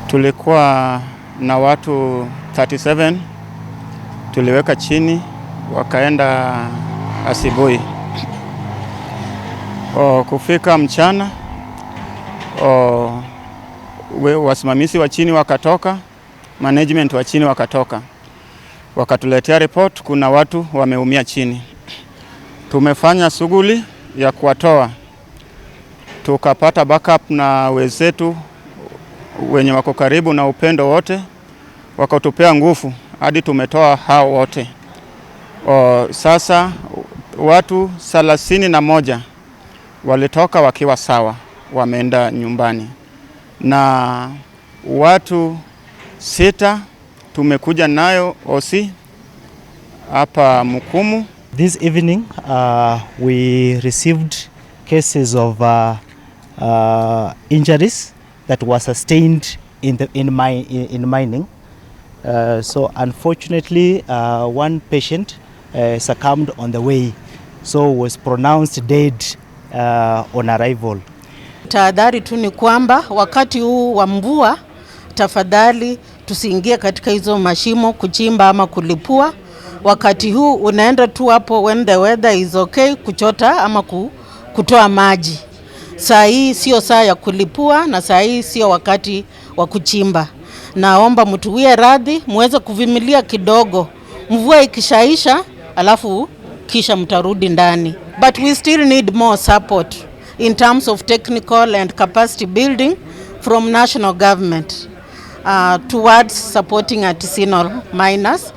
Tulikuwa na watu 37, tuliweka chini, wakaenda asubuhi. Kufika mchana, wasimamizi wa chini wakatoka, management wa chini wakatoka. Wakatuletea report, kuna watu wameumia chini. Tumefanya shughuli ya kuwatoa. Tukapata backup na wenzetu wenye wako karibu na Upendo wote, wakatupea nguvu hadi tumetoa hao wote. Sasa watu 31 walitoka wakiwa sawa, wameenda nyumbani. Na watu 6 tumekuja nayo OC hapa Mukumu. This evening we received cases of injuries that were sustained in mining. So unfortunately one patient succumbed on the way, so was pronounced dead on arrival. Tahadhari tu ni kwamba wakati huu wa mvua, tafadhali tusiingie katika hizo mashimo kuchimba ama kulipua. Wakati huu unaenda tu hapo when the weather is okay kuchota ama kutoa maji. Saa hii sio saa ya kulipua na saa hii sio wakati wa kuchimba. Naomba mtuwie radhi, muweze kuvimilia kidogo. Mvua ikishaisha, alafu kisha mtarudi ndani. But we still need more support in terms of technical and capacity building from national government towards supporting artisanal miners